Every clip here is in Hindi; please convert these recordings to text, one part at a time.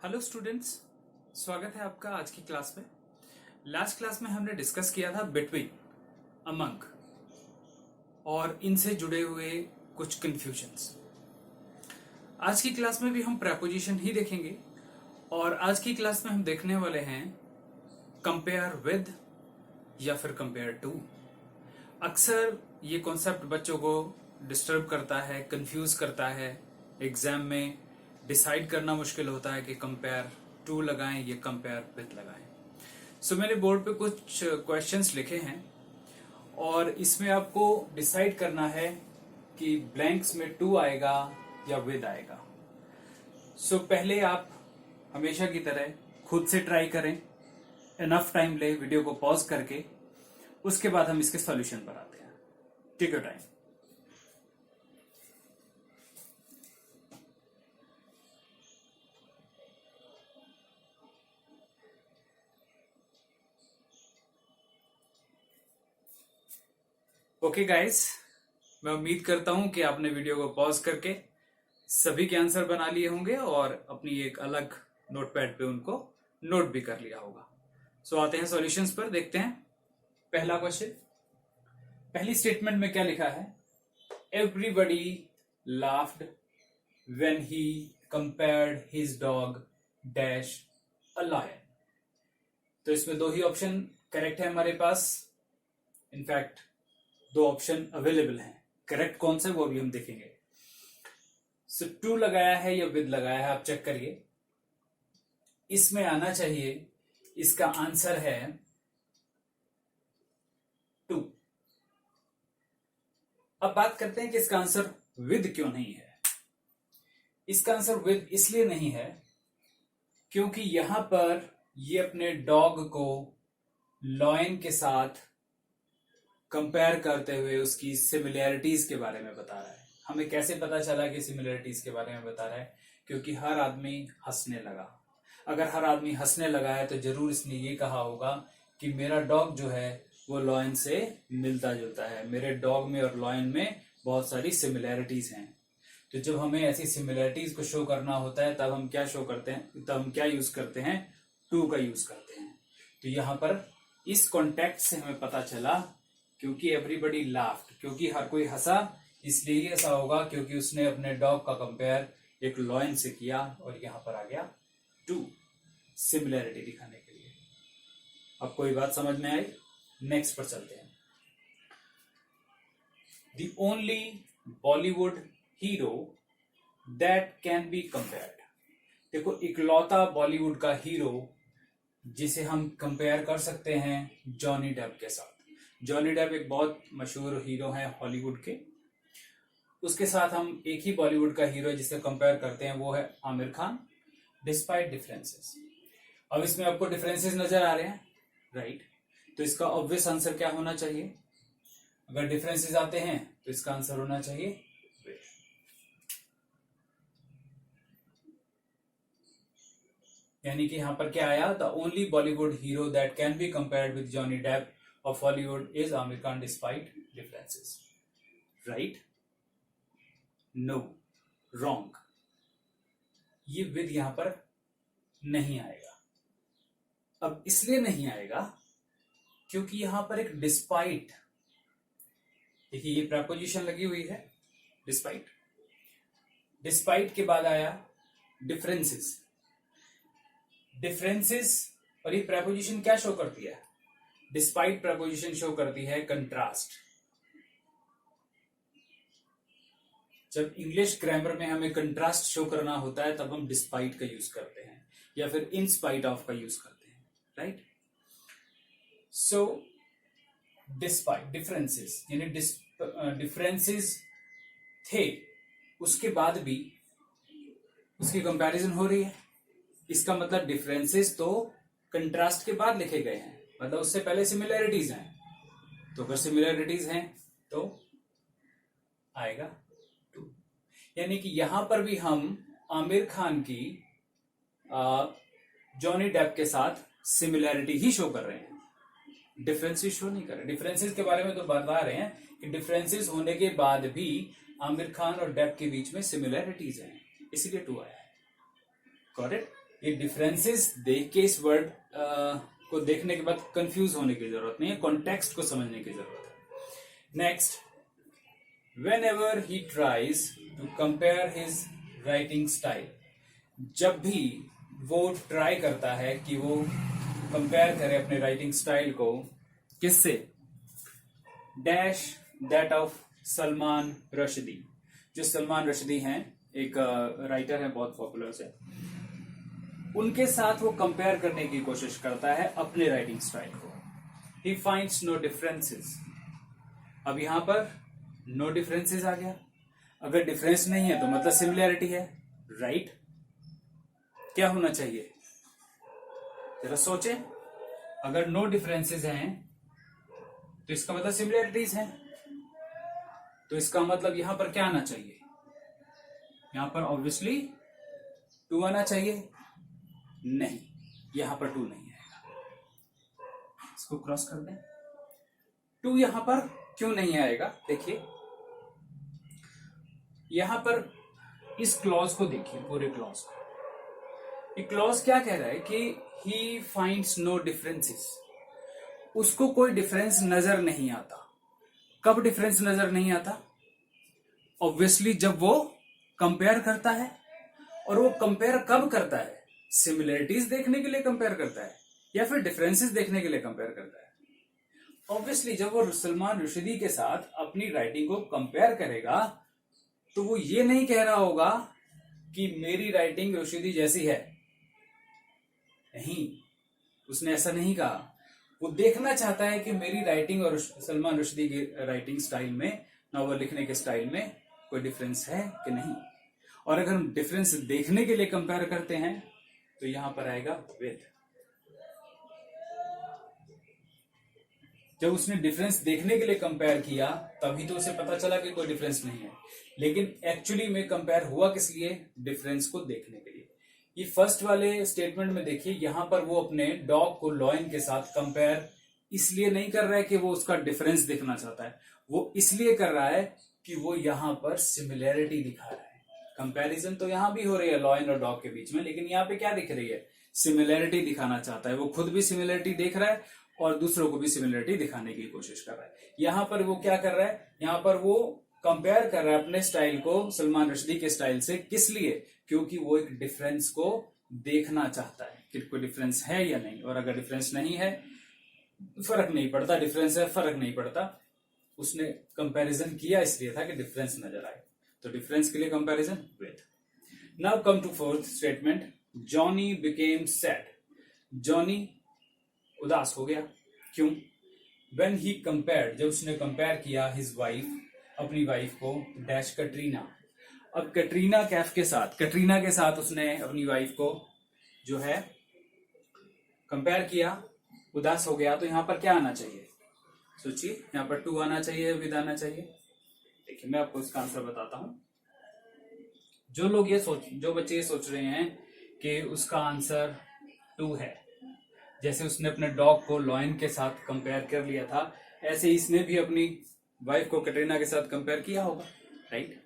हेलो स्टूडेंट्स, स्वागत है आपका आज की क्लास में। लास्ट क्लास में हमने डिस्कस किया था बिटवीन, अमंग और इनसे जुड़े हुए कुछ कंफ्यूजन्स। आज की क्लास में भी हम प्रेपोजिशन ही देखेंगे और आज की क्लास में हम देखने वाले हैं कंपेयर विद या फिर कंपेयर टू। अक्सर ये कॉन्सेप्ट बच्चों को डिस्टर्ब करता है, कंफ्यूज करता है। एग्जाम में डिसाइड करना मुश्किल होता है कि कंपेयर टू लगाएं या कंपेयर विद लगाएं। सो मैंने बोर्ड पे कुछ क्वेश्चंस लिखे हैं और इसमें आपको डिसाइड करना है कि ब्लैंक्स में टू आएगा या विद आएगा। सो पहले आप हमेशा की तरह खुद से ट्राई करें, इनफ टाइम ले वीडियो को पॉज करके, उसके बाद हम इसके सॉल्यूशन पर आते हैं। Take your time. Okay guys, मैं उम्मीद करता हूं कि आपने वीडियो को पॉज करके सभी के आंसर बना लिए होंगे और अपनी एक अलग नोटपैड पे उनको नोट भी कर लिया होगा। सो आते हैं सॉल्यूशंस पर, देखते हैं। पहला क्वेश्चन, पहली स्टेटमेंट में क्या लिखा है? Everybody laughed when he compared his dog dash a lion. तो इसमें दो ही ऑप्शन करेक्ट है हमारे पास। इनफैक्ट दो ऑप्शन अवेलेबल हैं। करेक्ट कौन सा है वो भी हम देखेंगे। सो टू लगाया है या विद लगाया है, आप चेक करिए। इसमें आना चाहिए, इसका आंसर है टू। अब बात करते हैं कि इसका आंसर विद क्यों नहीं है। इसका आंसर विद इसलिए नहीं है क्योंकि यहां पर ये अपने डॉग को लॉयन के साथ कंपेयर करते हुए उसकी सिमिलैरिटीज के बारे में बता रहा है। हमें कैसे पता चला कि सिमिलैरिटीज के बारे में बता रहा है? क्योंकि हर आदमी हंसने लगा। अगर हर आदमी हंसने लगा है तो जरूर इसने ये कहा होगा कि मेरा डॉग जो है वो लॉयन से मिलता जुलता है, मेरे डॉग में और लॉयन में बहुत सारी सिमिलैरिटीज हैं। तो जब हमें ऐसी सिमिलैरिटीज को शो करना होता है तब हम क्या शो करते हैं, तब हम क्या यूज करते हैं? टू का यूज करते हैं। तो यहां पर इस कॉन्टेक्स्ट से हमें पता चला क्योंकि एवरीबडी लाफ्ड, क्योंकि हर कोई हंसा, इसलिए ऐसा होगा क्योंकि उसने अपने डॉग का कंपेयर एक लॉयन से किया और यहां पर आ गया टू, सिमिलैरिटी दिखाने के लिए। अब कोई बात समझ में आई? नेक्स्ट पर चलते हैं। The only Bollywood hero that can be compared. देखो, इकलौता बॉलीवुड का हीरो जिसे हम कंपेयर कर सकते हैं जॉनी डेप के साथ। जॉनी डेप एक बहुत मशहूर हीरो है हॉलीवुड के। उसके साथ हम एक ही बॉलीवुड का हीरो जिसे कंपेयर करते हैं वो है आमिर खान, डिस्पाइट डिफरेंसेस। अब इसमें आपको डिफरेंसेस नजर आ रहे हैं, राइट? तो इसका ऑब्वियस आंसर क्या होना चाहिए? अगर डिफरेंसेस आते हैं तो इसका आंसर होना चाहिए विद। यानी कि यहां पर क्या आया? The only Bollywood hero that can be compared with Johnny Depp of Hollywood is Amir Khan despite differences. Right? No. Wrong. ये विद यहां पर नहीं आएगा। अब इसलिए नहीं आएगा क्योंकि यहां पर एक डिस्पाइट, देखिए ये प्रेपोजिशन लगी हुई है डिस्पाइट। डिस्पाइट के बाद आया डिफरेंसेस। डिफरेंसेस और ये प्रेपोजिशन क्या शो करती है? डिस्पाइट प्रपोजिशन शो करती है कंट्रास्ट। जब इंग्लिश ग्रामर में हमें कंट्रास्ट शो करना होता है तब हम डिस्पाइट का यूज करते हैं या फिर इन स्पाइट ऑफ का यूज करते हैं, राइट? सो डिस्पाइट डिफरेंसेस, यानी डिफरेंसेस थे, उसके बाद भी उसकी कंपैरिजन हो रही है। इसका मतलब डिफरेंसेस तो कंट्रास्ट के बाद लिखे गए हैं, मतलब उससे पहले सिमिलैरिटीज हैं। तो अगर सिमिलैरिटीज हैं तो आएगा टू। यानी कि यहां पर भी हम आमिर खान की जॉनी डेप के साथ सिमिलैरिटी ही शो कर रहे हैं, डिफरेंसेस शो नहीं कर रहे। डिफरेंसेस के बारे में तो बता रहे हैं कि डिफरेंसेस होने के बाद भी आमिर खान और डेप के बीच में सिमिलैरिटीज हैं, इसलिए टू आया है। करेक्ट? ये डिफरेंसेस देख के इस वर्ड को देखने के बाद कंफ्यूज होने की जरूरत नहीं है, कॉन्टेक्स्ट को समझने की जरूरत है। Next, whenever he tries to compare his writing style, जब भी वो ट्राई करता है कि वो कंपेयर करे अपने राइटिंग स्टाइल को किससे, dash that of Salman Rushdie, जो सलमान रश्दी हैं, एक राइटर है बहुत पॉपुलर से, उनके साथ वो कंपेयर करने की कोशिश करता है अपने राइटिंग स्टाइल को। He finds no differences. अब यहां पर नो डिफरेंसेस आ गया। अगर डिफरेंस नहीं है तो मतलब सिमिलैरिटी है, राइट? क्या होना चाहिए, जरा सोचे। अगर नो डिफरेंसेस हैं तो इसका मतलब सिमिलैरिटीज हैं, तो इसका मतलब यहां पर क्या आना चाहिए, यहां पर ऑब्वियसली 2 आना चाहिए। नहीं, यहां पर 2 नहीं आएगा। इसको क्रॉस कर दें। 2 यहां पर क्यों नहीं आएगा, देखिए यहां पर इस क्लॉज को देखिए, पूरे क्लॉज को। ये क्लॉज क्या कह रहा है कि ही फाइंड्स नो डिफरेंसेस, उसको कोई डिफरेंस नजर नहीं आता। कब डिफरेंस नजर नहीं आता? ऑब्वियसली जब वो कंपेयर करता है। और वो कंपेयर कब करता है? सिमिलरिटीज देखने के लिए कंपेयर करता है या फिर डिफरेंसेस देखने के लिए कंपेयर करता है? ऑब्वियसली जब वो सलमान रुश्दी के साथ अपनी राइटिंग को कंपेयर करेगा तो वो ये नहीं कह रहा होगा कि मेरी राइटिंग रुश्दी जैसी है। नहीं, उसने ऐसा नहीं कहा। वो देखना चाहता है कि मेरी राइटिंग और सलमान रुश्दी की राइटिंग स्टाइल में, नॉवल लिखने के स्टाइल में कोई डिफरेंस है कि नहीं। और अगर हम डिफरेंस देखने के लिए कंपेयर करते हैं तो यहां पर आएगा विद। जब उसने डिफरेंस देखने के लिए कंपेयर किया तभी तो उसे पता चला कि कोई डिफरेंस नहीं है, लेकिन एक्चुअली में कंपेयर हुआ किस लिए? डिफरेंस को देखने के लिए। ये फर्स्ट वाले स्टेटमेंट में देखिए, यहां पर वो अपने डॉग को लॉयन के साथ कंपेयर इसलिए नहीं कर रहा है कि वो उसका डिफरेंस देखना चाहता है, वो इसलिए कर रहा है कि वो यहां पर सिमिलैरिटी दिखा रहा है। कंपैरिजन तो यहां भी हो रही है लॉयन और डॉग के बीच में, लेकिन यहां पे क्या दिख रही है? सिमिलैरिटी दिखाना चाहता है। वो खुद भी सिमिलैरिटी देख रहा है और दूसरों को भी सिमिलरिटी दिखाने की कोशिश कर रहा है। यहां पर वो क्या कर रहा है? यहां पर वो कंपेयर कर रहा है अपने स्टाइल को सलमान रश्दी के स्टाइल से। किस लिए? क्योंकि वो एक डिफरेंस को देखना चाहता है कि कोई डिफरेंस है या नहीं। और अगर डिफरेंस नहीं है, फर्क नहीं पड़ता, डिफरेंस है फर्क नहीं पड़ता। उसने कंपैरिजन किया इसलिए था कि डिफरेंस नजर आए, तो डिफरेंस के लिए comparison with. Now come to fourth statement, Johnny became sad. Johnny उदास हो गया। क्यों? When he compared, जब उसने कंपेयर किया his wife, अपनी वाइफ को, डैश कटरीना। अब कटरीना कैफ के साथ, कटरीना के साथ उसने अपनी वाइफ को जो है कंपेयर किया, उदास हो गया। तो यहां पर क्या आना चाहिए? सोचिए, यहां पर 2 आना चाहिए, विद आना चाहिए। देखिए मैं आपको इसका आंसर बताता हूं। जो बच्चे ये सोच रहे हैं कि उसका आंसर 2 है, जैसे उसने अपने डॉग को लॉयन के साथ कंपेयर कर लिया था, ऐसे इसने भी अपनी वाइफ को कैटरीना के साथ कंपेयर किया होगा, राइट?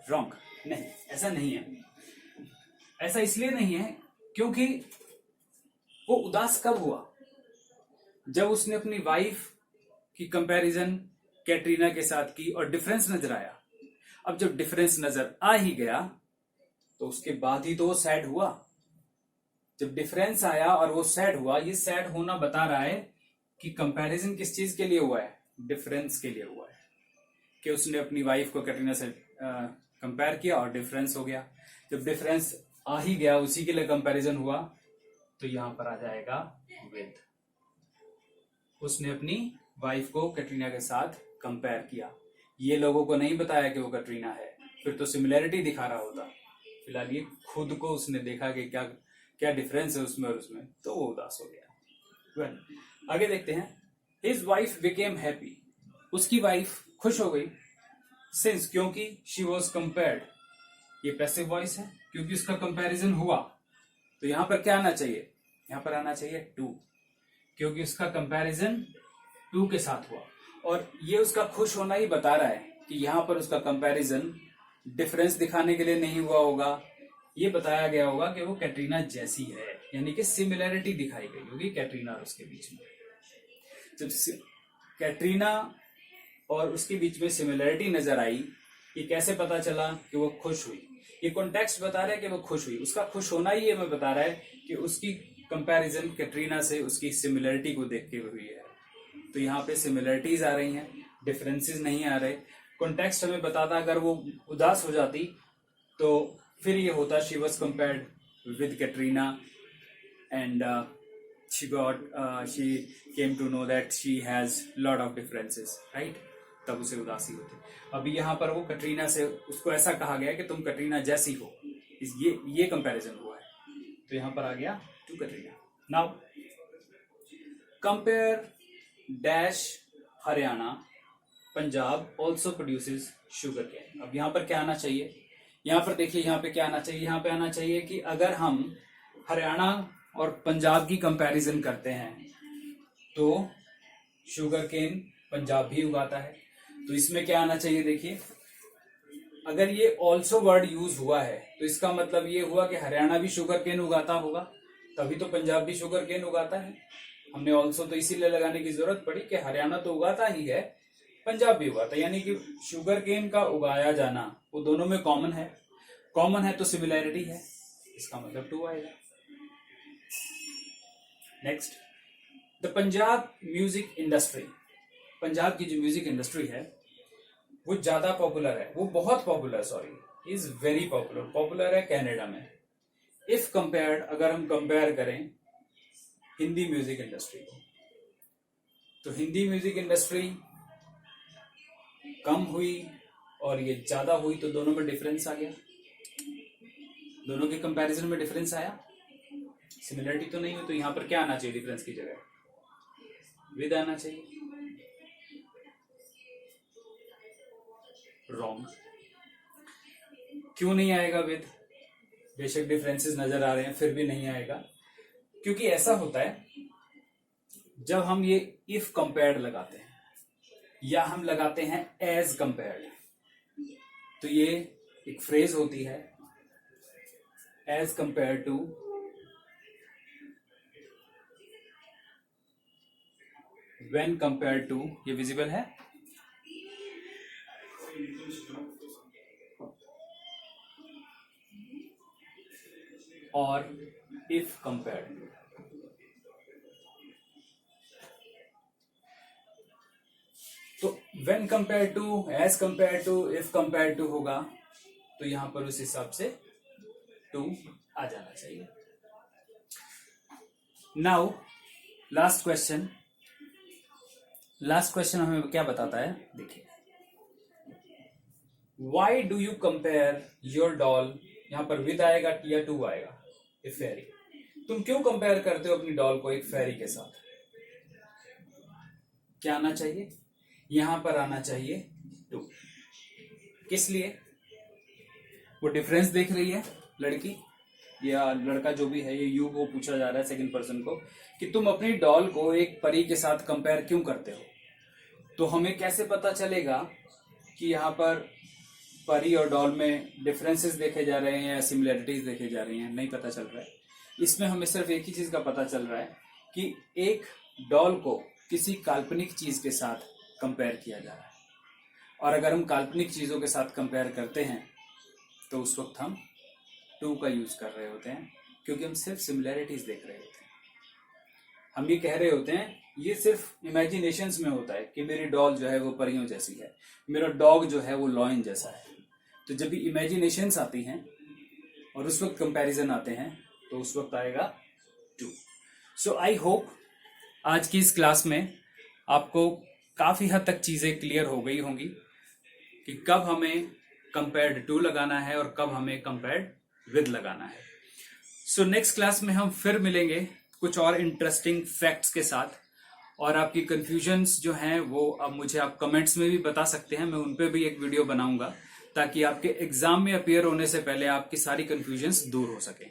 रॉन्ग। नहीं, ऐसा नहीं है। ऐसा इसलिए नहीं है क्योंकि वो उदास कब हुआ? जब उसने अपनी वाइफ की कंपैरिजन कैटरीना के साथ की और डिफरेंस नजर आया। अब जब डिफरेंस नजर आ ही गया तो उसके बाद ही तो वो सैड हुआ। जब डिफरेंस आया और वो सैड हुआ, ये सैड होना बता रहा है कि कंपैरिजन किस चीज के लिए हुआ है? डिफरेंस के लिए हुआ है, कि उसने अपनी वाइफ को कैटरीना से कंपेयर किया और डिफरेंस हो गया। जब डिफरेंस आ ही गया, उसी के लिए कंपैरिजन हुआ, तो यहां पर आ जाएगा विद। उसने अपनी वाइफ को कैटरीना के साथ कंपेयर किया। ये लोगों को नहीं बताया कि वो कैटरीना है, फिर तो सिमिलैरिटी दिखा रहा होता। फिलहाल ये खुद को उसने देखा कि क्या क्या डिफरेंस है उसमें और उसमें, तो वो उदास हो गया। well, आगे देखते हैं। His wife became happy. उसकी वाइफ खुश हो गई। सिंस, क्योंकि शी वॉज कंपेयर्ड, ये पैसिव वॉइस है, क्योंकि उसका कंपैरिजन हुआ। तो यहां पर क्या आना चाहिए? यहां पर आना चाहिए 2, क्योंकि उसका कंपैरिजन 2 के साथ हुआ। और ये उसका खुश होना ही बता रहा है कि यहां पर उसका कंपैरिजन डिफरेंस दिखाने के लिए नहीं हुआ होगा, ये बताया गया होगा कि वो कैटरीना जैसी है, यानी कि सिमिलैरिटी दिखाई गई होगी कैटरीना और उसके बीच में। जब कैटरीना और उसके बीच में सिमिलैरिटी नजर आई, ये कैसे पता चला कि वो खुश हुई? ये कॉन्टेक्स्ट बता रहा है कि वो खुश हुई, उसका खुश होना ही हमें बता रहा है कि उसकी कंपैरिजन कैटरीना से उसकी सिमिलरिटी को देख के हुई है। तो यहाँ पे सिमिलरिटीज आ रही हैं, डिफरेंसेस नहीं आ रहे। कॉन्टेक्स्ट हमें बताता अगर वो उदास हो जाती तो फिर ये होता she was compared with Katrina and she came to know that she has lot of differences, right? तब उसे उदासी होती। अभी यहाँ पर वो कैटरीना से उसको ऐसा कहा गया कि तुम कैटरीना जैसी हो, ये कंपैरिजन हुआ है, तो यहाँ पर आ गया to Katrina. Now compare dash Haryana Punjab also produces sugar cane. अब यहाँ पर क्या आना चाहिए? यहाँ पर देखिए, यहाँ पे क्या आना चाहिए? यहाँ पे आना चाहिए कि अगर हम हरियाणा और पंजाब की कंपैरिजन करते हैं तो शुगर केन पंजाब भी उगाता है। तो इसमें क्या आना चाहिए? देखिए, अगर ये ऑल्सो वर्ड यूज हुआ है तो इसका मतलब ये हुआ कि हरियाणा भी शुगर केन उगाता होगा, तभी तो पंजाब भी शुगर केन उगाता है। हमने ऑल्सो तो इसीलिए लगाने की जरूरत पड़ी कि हरियाणा तो उगाता ही है, पंजाब भी उगाता है, यानी कि शुगर केन का उगाया जाना वो दोनों में कॉमन है। कॉमन है तो सिमिलैरिटी है, इसका मतलब 2 आएगा। Next, the Punjab music industry. Punjab की जो म्यूजिक इंडस्ट्री है वो ज्यादा पॉपुलर है, वो बहुत popular, sorry, is very popular, popular है कनाडा में। इफ कंपेयर्ड, अगर हम कंपेयर करें हिंदी म्यूजिक इंडस्ट्री को, तो हिंदी म्यूजिक इंडस्ट्री कम हुई और ये ज्यादा हुई, तो दोनों में डिफरेंस आ गया, दोनों के कंपैरिजन में डिफरेंस आया। सिमिलरिटी तो नहीं हुई, तो यहां पर क्या आना चाहिए? डिफरेंस की जगह विद आना चाहिए। रॉन्ग। क्यों नहीं आएगा विद? बेशक डिफरेंसेस नजर आ रहे हैं फिर भी नहीं आएगा, क्योंकि ऐसा होता है जब हम ये इफ कंपेयर्ड लगाते हैं या हम लगाते हैं एज कंपेयर्ड, तो ये एक फ्रेज होती है as compare to, when compare to, ये विजिबल है, और इफ कंपेयर्ड। तो when compare to, as compare to, if compare to होगा तो यहां पर उस हिसाब से 2 आ जाना चाहिए। Now last question. Last question हमें क्या बताता है? देखिए, why do you compare your doll, यहां पर विद आएगा या 2 आएगा? ए फेरी। तुम क्यों कंपेयर करते हो अपनी डॉल को एक फेरी के साथ? क्या आना चाहिए? यहां पर आना चाहिए 2। किस लिए? वो डिफरेंस देख रही है लड़की या लड़का, जो भी है, ये यू को पूछा जा रहा है सेकंड पर्सन को कि तुम अपनी डॉल को एक परी के साथ कंपेयर क्यों करते हो? तो हमें कैसे पता चलेगा कि यहाँ पर परी और डॉल में डिफरेंसेस देखे जा रहे हैं या सिमिलरिटीज देखे जा रही हैं? नहीं पता चल रहा है। इसमें हमें सिर्फ एक ही चीज का पता चल रहा है कि एक डॉल को किसी काल्पनिक चीज के साथ कंपेयर किया जा रहा है, और अगर हम काल्पनिक चीजों के साथ कंपेयर करते हैं तो उस वक्त हम 2 का यूज कर रहे होते हैं, क्योंकि हम सिर्फ सिमिलैरिटीज देख रहे होते हैं। हम ये कह रहे होते हैं, ये सिर्फ इमेजिनेशंस में होता है कि मेरी डॉल जो है वो परियों जैसी है, मेरा डॉग जो है वो लॉयन जैसा है। तो जब भी इमेजिनेशंस आती हैं और उस वक्त कंपैरिजन आते हैं तो उस वक्त आएगा 2। सो आई होप आज की इस क्लास में आपको काफी हद तक चीजें क्लियर हो गई होंगी कि कब हमें कंपेयर्ड टू लगाना है और कब हमें कंपेयर्ड विद लगाना है। सो नेक्स्ट क्लास में हम फिर मिलेंगे कुछ और इंटरेस्टिंग फैक्ट्स के साथ, और आपकी कंफ्यूजन्स जो हैं वो अब मुझे आप कमेंट्स में भी बता सकते हैं, मैं उन पे भी एक वीडियो बनाऊंगा ताकि आपके एग्जाम में अपीयर होने से पहले आपकी सारी कंफ्यूजन्स दूर हो सके।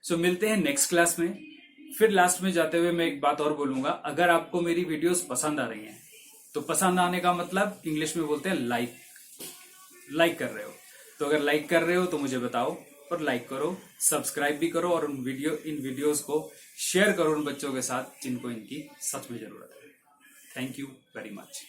सो मिलते हैं नेक्स्ट क्लास में। फिर लास्ट में जाते हुए मैं एक बात और बोलूंगा, अगर आपको मेरी वीडियोस पसंद आ रही हैं तो पसंद आने का मतलब इंग्लिश में बोलते हैं लाइक कर रहे हो। तो अगर लाइक कर रहे हो तो मुझे बताओ, और लाइक करो, सब्सक्राइब भी करो और इन वीडियोस को शेयर करो उन बच्चों के साथ जिनको इनकी सच में जरूरत है। Thank you very much.